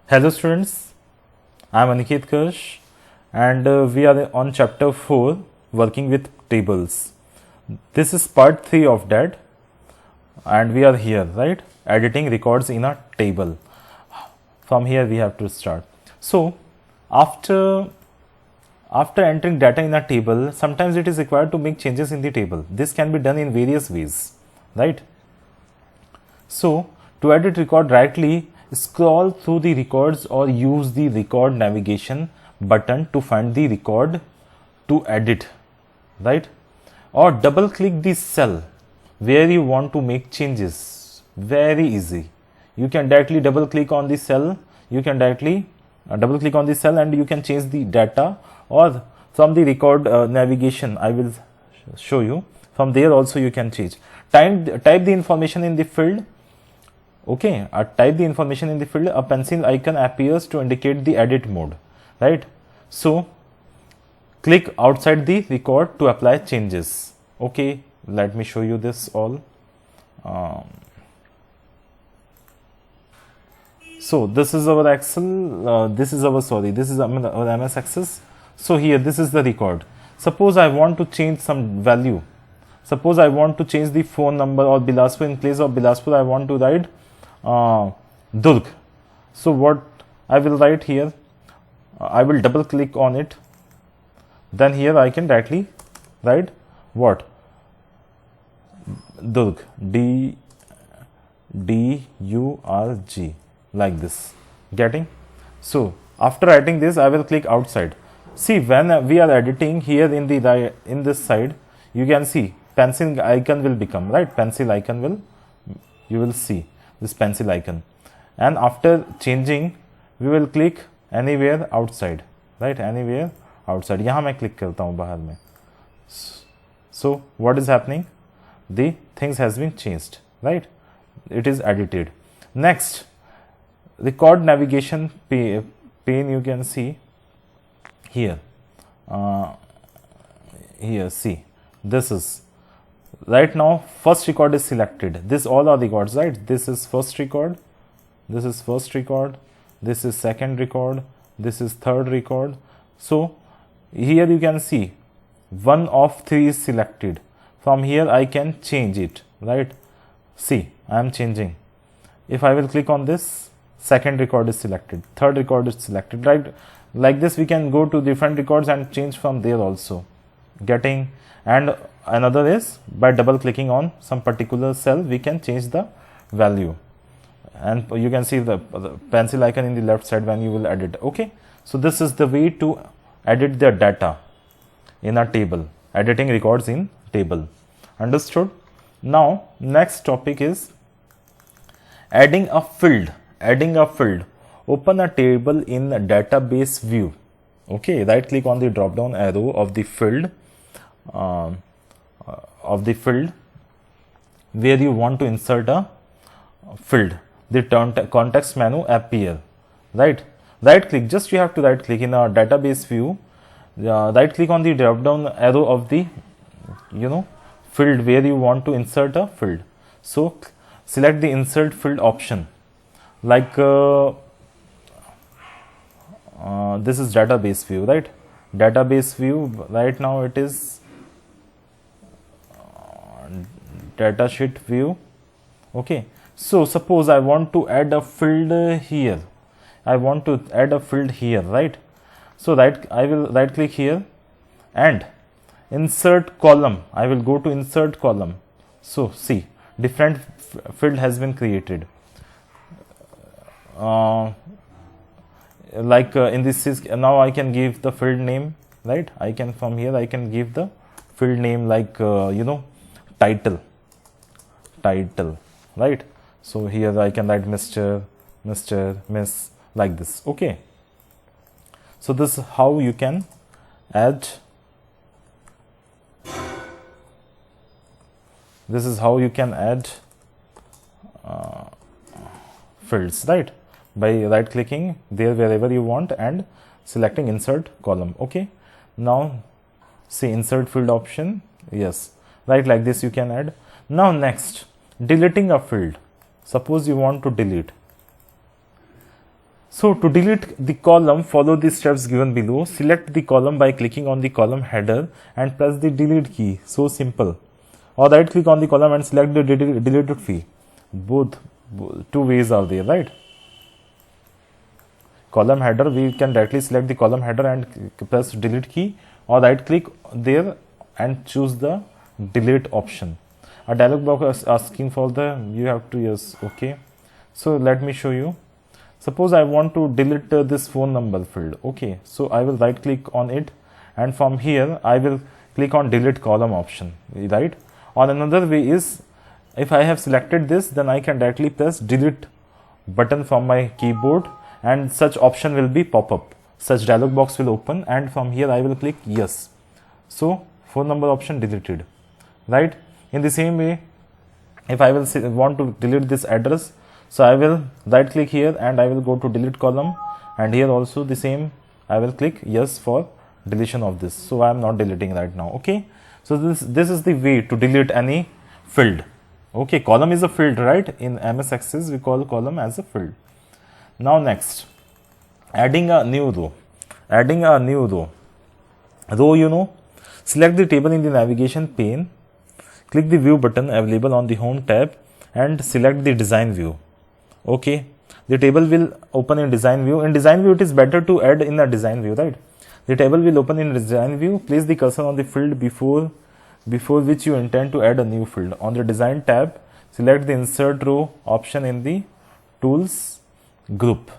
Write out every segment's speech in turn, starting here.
Hello students, I am Aniket Kirsch and we are on chapter 4 working with tables. This is part 3 of that and we are here, right, editing records in a table. From here we have to start. So after entering data in a table, sometimes it is required to make changes in the table. This can be done in various ways, right? So to edit record directly, scroll through the records or use the record navigation button to find the record to edit, right? Or double click the cell where you want to make changes. Very easy. You can directly double click on the cell. You can directly double click on the cell and you can change the data, or from the record navigation I will show you. From there also you can change. Type the information in the field. Okay, type the information in the field. A pencil icon appears to indicate the edit mode, right? So click outside the record to apply changes. Okay, let me show you this all. So this is our Excel, this is our MS Access. So here this is the record. Suppose I want to change some value. Suppose I want to change the phone number or Bilaspur. In place of Bilaspur I want to write Durg. So what I will write here, I will double click on it. Then here I can directly write what? Durg, D-U-R-G, like this. Getting? So after writing this, I will click outside. See, when we are editing here in the in this side, you can see pencil icon will become, right? Pencil icon will, you will see this pencil icon, and after changing we will click anywhere outside, right? Anywhere outside. यहाँ मैं click करता हूँ बाहर में. So what is happening? The things has been changed, right? It is edited. Next, record navigation pane you can see here. Here, see, this is right now first record is selected. This all are records, right? This is first record, this is first record, this is second record, this is third record. So here you can see one of three is selected. From here I can change it, right? See, I am changing. If I will click on this, second record is selected, third record is selected, right? Like this we can go to different records and change from there also. Getting? And another is by double clicking on some particular cell we can change the value, and you can see the pencil icon in the left side when you will edit. Okay, so this is the way to edit the data in a table, editing records in table. Understood? Now next topic is adding a field. Open a table in a database view. Okay, right click on the drop down arrow of the field where you want to insert a field. The context menu appear, right? Right click, just you have to right click in a database view. Right click on the drop down arrow of the field where you want to insert a field. So select the insert field option. Like this is database view, right? Database view, right now it is datasheet view. Okay, so suppose I want to add a field here. I want to add a field here, right? So I will right click here and insert column. I will go to insert column. So see, different field has been created. In this is now I can give the field name, right? I can from here I can give the field name like title, right? So here I can write Mr., Miss, like this. Okay, so this is how you can add, fields, right? By right clicking there wherever you want and selecting insert column. Okay, now see insert field option. Yes, right, like this you can add. Now next, deleting a field. Suppose you want to delete. So to delete the column, follow the steps given below. Select the column by clicking on the column header and press the delete key. So simple. Or right click on the column and select the deleted field. Both two ways are there, right? Column header, we can directly select the column header and press delete key, or right click there and choose the delete option. A dialog box is asking for the, you have to, yes, okay. So let me show you. Suppose I want to delete this phone number field. Okay, so I will right click on it, and from here I will click on delete column option, right? Or another way is, if I have selected this, then I can directly press delete button from my keyboard, and such option will be pop up. Such dialog box will open, and from here I will click yes. So phone number option deleted, right? In the same way, if I will want to delete this address, so I will right click here and I will go to delete column, and here also the same, I will click yes for deletion of this. So I am not deleting right now. Okay, so this is the way to delete any field. Okay, column is a field, right? In MS Access we call column as a field. Now next, adding a new row. Adding a new row. Row, you know, select the table in the navigation pane, click the view button available on the home tab and select the design view. Okay, the table will open in design view. In design view, it is better to add in a design view, right? The table will open in design view. Place the cursor on the field before which you intend to add a new field. On the design tab, select the insert row option in the tools group.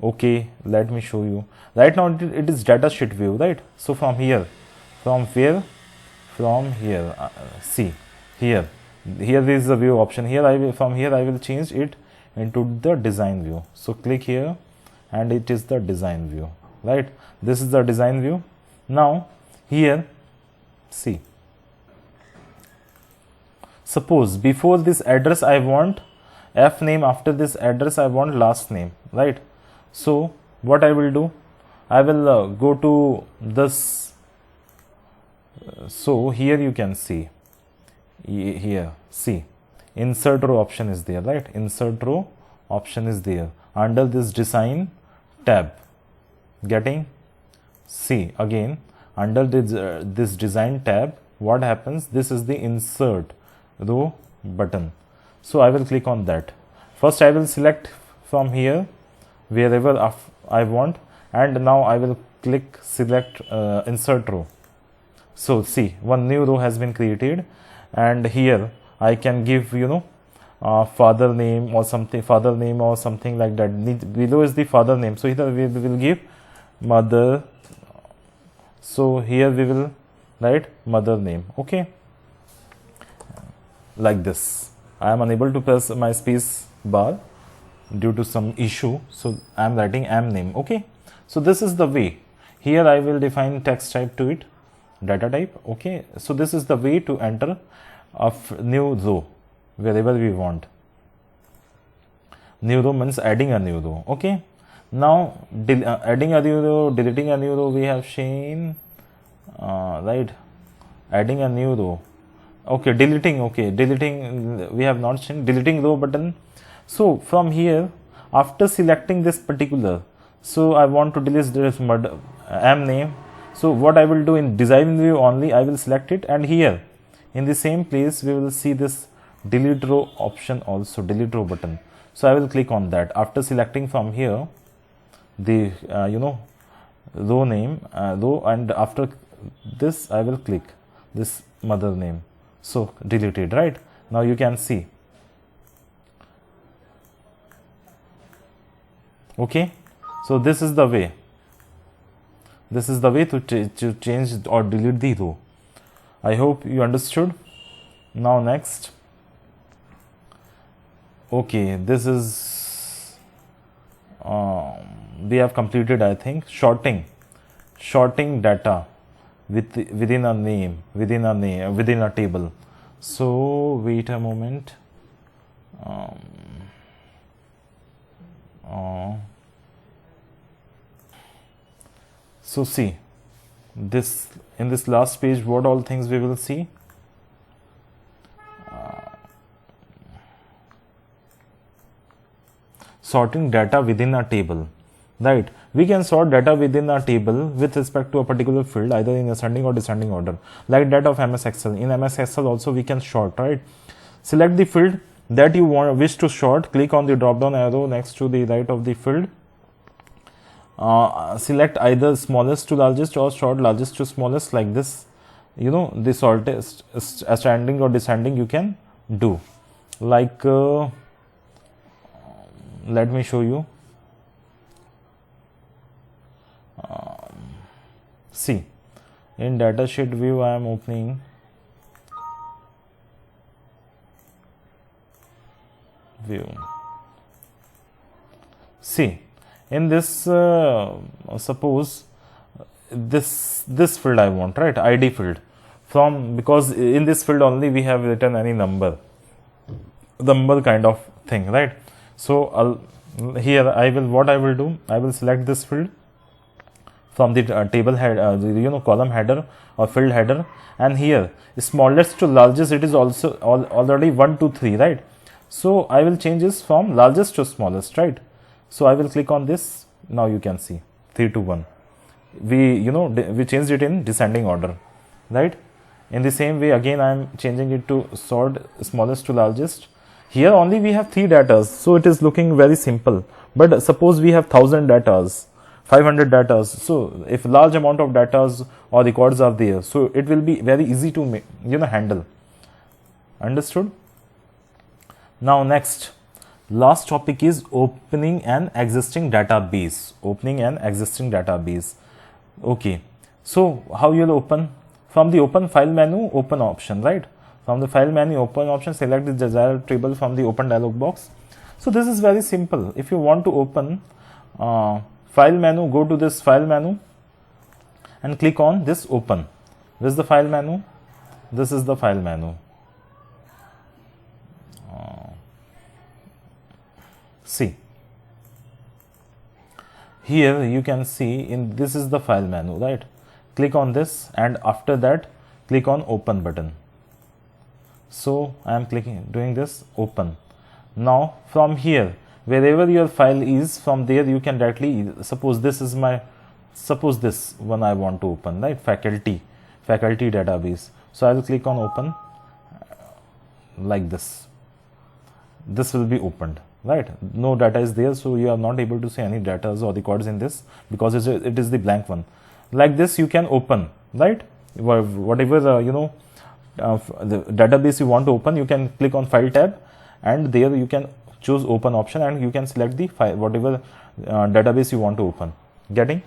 Okay, let me show you. Right now it is datasheet view, right? So from here, from where? From here, see here. Here is the view option. Here I will change it into the design view. So click here and it is the design view, right? This is the design view. Now here, see, suppose before this address I want F name, after this address I want last name, right? So what I will do, I will go to this. So here you can see, here, see, insert row option is there, right? Insert row option is there under this design tab. Getting? See, again, under this design tab, what happens? This is the insert row button. So I will click on that. First I will select from here wherever I want, and now I will click select insert row. So see, one new row has been created, and here I can give, you know, father name or something like that. Below is the father name, so here we will give mother. So here we will write mother name. Okay, like this. I am unable to press my space bar due to some issue, so I am writing am name. Okay, so this is the way. Here I will define text type to it, data type. Okay, so this is the way to enter a new row wherever we want. New row means adding a new row. Okay, now adding a new row, deleting a new row we have seen, right? Adding a new row. Okay, deleting. Okay, deleting we have not seen. Deleting row button. So from here, after selecting this particular, so I want to delete this am name. So what I will do, in design view only I will select it, and here in the same place we will see this delete row option also, delete row button. So I will click on that. After selecting from here the you know, row name, row, and after this I will click this mother name. So deleted, right? Now you can see. Okay, so this is the way. This is the way to change or delete the row. I hope you understood. Now next. Okay, this is we have completed, I think, sorting data within a name, within a table. So wait a moment. So see, this in this last page, what all things we will see. sorting data within a table, right? We can sort data within a table with respect to a particular field, either in ascending or descending order, like that of MS Excel. In MS Excel also we can sort, right? Select the field that you wish to sort, click on the drop down arrow next to the right of the field. Select either smallest to largest or sort largest to smallest, like this. You know, the sort is ascending or descending you can do, like let me show you. See, in datasheet view I am opening view. See, in this suppose this field I want, right? ID field, from, because in this field only we have written any number kind of thing, right? So here what I will do, I will select this field from the table head, column header or field header, and here smallest to largest, it is also already 1 to 3, right? So I will change this from largest to smallest, right? So I will click on this. Now you can see 3 to 1. We changed it in descending order, right? In the same way, again I am changing it to sort smallest to largest. Here only we have 3 datas, so it is looking very simple. But suppose we have 1000 datas, 500 datas. So if large amount of datas or records are there, so it will be very easy to handle. Understood? Now next, last topic is opening an existing database. Opening an existing database. Okay. So how you will open? From the open file menu, open option, right? From the file menu, open option, select the desired table from the open dialog box. So this is very simple. If you want to open file menu, go to this file menu and click on this open. This is the file menu. This is the file menu. See, here you can see this is the file menu, right? Click on this and after that click on open button. So I am doing this open. Now from here, wherever your file is, from there you can directly, suppose this one I want to open, right? Faculty database. So I will click on open like this. This will be opened, right? No data is there, so you are not able to see any data or records in this because it is the blank one. Like this you can open, right? Whatever the database you want to open, you can click on file tab and there you can choose open option and you can select the file, whatever database you want to open. Getting?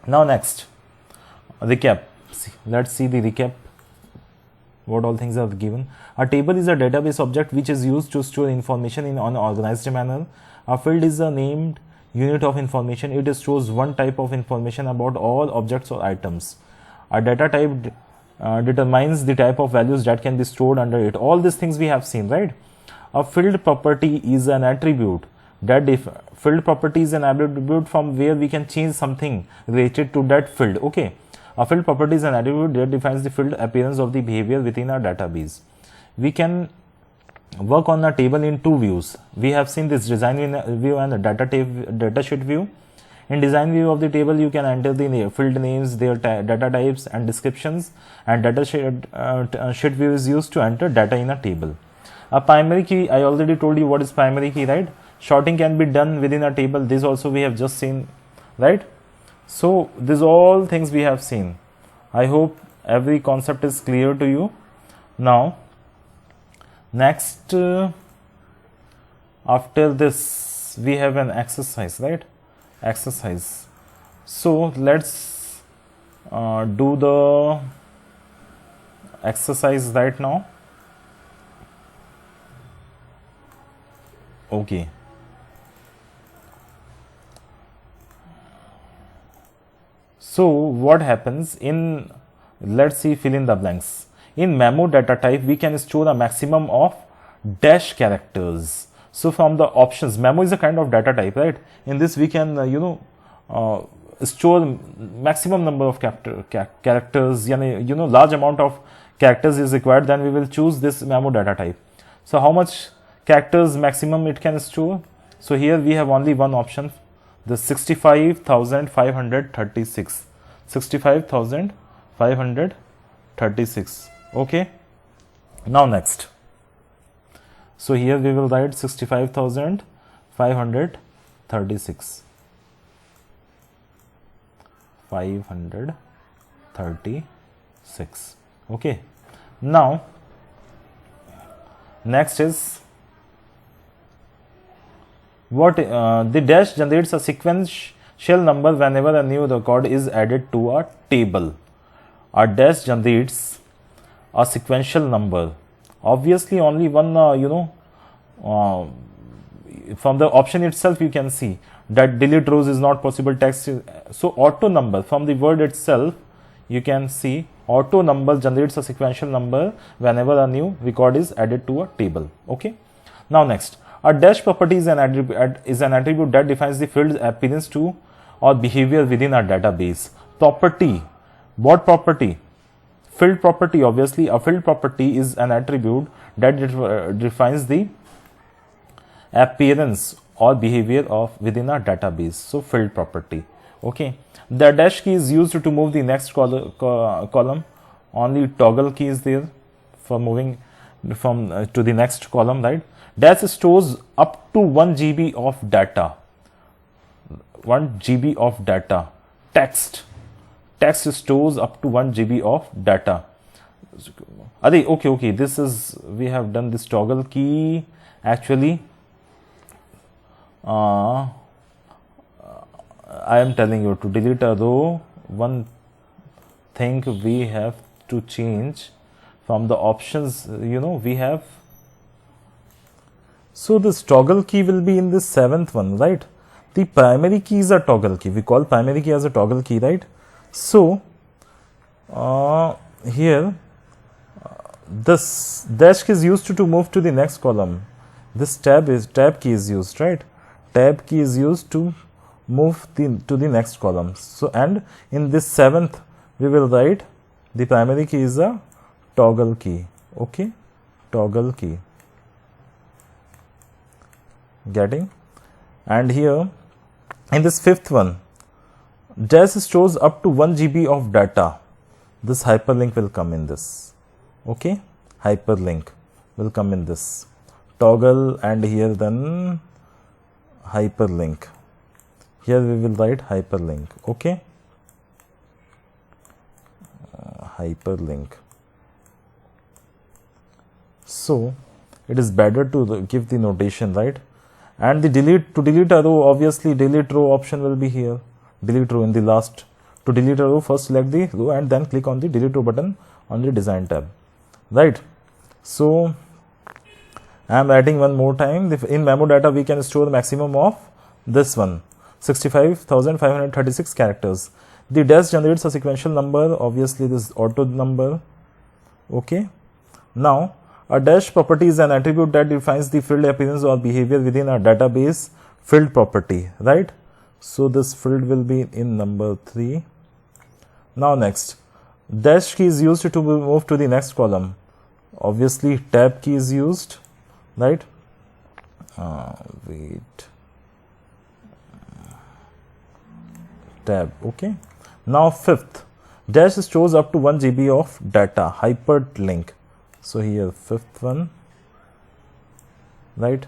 Now next, recap. Let's see the recap. What all things are given. A table is a database object which is used to store information in an organized manner. A field is a named unit of information. It stores one type of information about all objects or items. A data type determines the type of values that can be stored under it. All these things we have seen, right? A field property is an attribute. Field property is an attribute from where we can change something related to that field. Okay. A field property is an attribute that defines the field appearance of the behavior within our database. We can work on a table in 2 views. We have seen this design view and the datasheet view. In design view of the table, you can enter the field names, their data types and descriptions, and datasheet view is used to enter data in a table. A primary key, I already told you what is primary key, right? Sorting can be done within a table. This also we have just seen, right? So these all things we have seen. I hope every concept is clear to you. Now next, after this we have an exercise, right? Exercise. So let's do the exercise right now. Okay. So what happens in, let's see, fill in the blanks. In memo data type, we can store a maximum of dash characters. So from the options, memo is a kind of data type, right? In this we can, store maximum number of characters, large amount of characters is required, then we will choose this memo data type. So how much characters maximum it can store? So here we have only one option, the 65,536. 65,536. Okay. Now next. So here we will write 65,536. 536. Okay. Now next is what the dash generates a sequential number whenever a new record is added to a table. A dash generates a sequential number. Obviously only one from the option itself you can see that delete rows is not possible, text is, so auto number, from the word itself you can see auto number generates a sequential number whenever a new record is added to a table. Okay. Now next, a dash property is an attribute that defines the field's appearance to or behavior within a database. Property, what property? Field property. Obviously a field property is an attribute that defines the appearance or behavior of within a database. So field property. Okay. The dash key is used to move the next column. Only toggle key is there for moving from to the next column, right? Dash stores up to 1 GB of data. 1 GB of data. Text stores up to 1 GB of data. Okay, this is, we have done this toggle key. Actually I am telling you, to delete a row, one thing we have to change from the options, we have. So this toggle key will be in this 7th one, right? The primary key is a toggle key. We call primary key as a toggle key, right? So here this dash key is used to move to the next column. This tab key is used, right? Tab key is used to move to the next column. So, and in this 7th we will write the primary key is a toggle key. Okay, toggle key. Getting? And here in this 5th one, dash stores up to 1 GB of data. This hyperlink will come in this. Okay, hyperlink will come in this toggle, and here then hyperlink. Here we will write hyperlink. Okay, hyperlink. So it is better to give the notation, right? And the delete, to delete a row, obviously delete row option will be here. Delete row in the last. To delete a row, first select the row and then click on the delete row button on the design tab, right? So I am adding one more time. In memo data we can store maximum of this one, 65,536 characters. The dash generates a sequential number, obviously this auto number. Okay. Now a dash property is an attribute that defines the field appearance or behavior within a database field property, right? So this field will be in number 3. Now next, dash key is used to move to the next column. Obviously tab key is used, right? Tab. Okay. Now 5th, dash stores up to 1 GB of data, hyperlink. So here 5th one, right?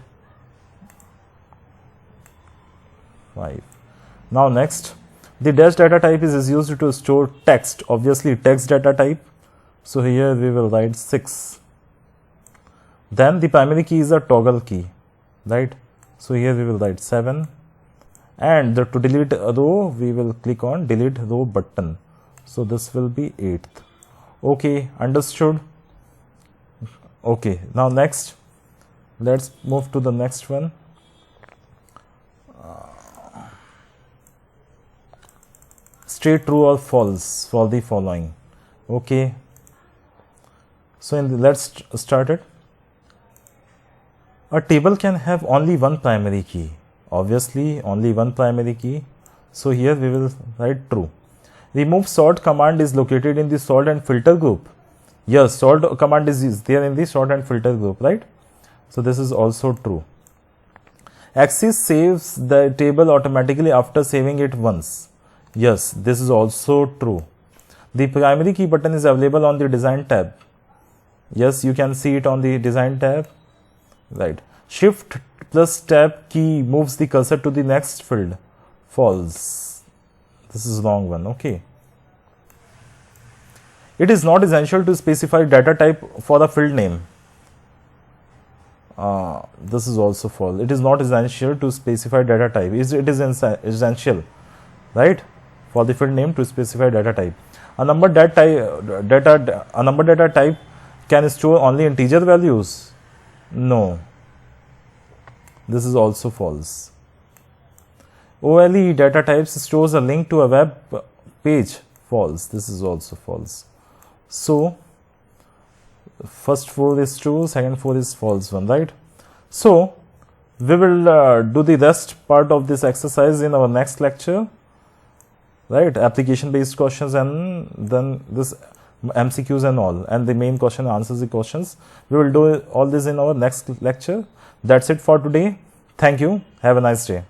5. Now next, the dash data type is used to store text, obviously text data type. So here we will write 6. Then the primary key is a toggle key, right? So here we will write 7. And to delete a row, we will click on delete row button. So this will be 8th. Okay, understood? Okay, now next, let's move to the next one. State true or false for the following. Okay. So let's start it. A table can have only one primary key. Obviously, only one primary key. So here we will write true. Remove sort command is located in the sort and filter group. Yes, sort command is there in the sort and filter group, right? So this is also true. Axis saves the table automatically after saving it once. Yes, this is also true. The primary key button is available on the design tab. Yes, you can see it on the design tab. Right. Shift plus tab key moves the cursor to the next field. False. This is wrong one. Okay. It is not essential to specify data type for a field name. This is also false. It is not essential to specify data type. It is essential, right, for the field name to specify data type. A number data type can store only integer values. No. This is also false. OLE data types stores a link to a web page. False. This is also false. So first 4 is true, second 4 is false one, right? So we will do the rest part of this exercise in our next lecture, right? Application based questions and then this MCQs and all, and the main question answers the questions. We will do all this in our next lecture. That's it for today. Thank you. Have a nice day.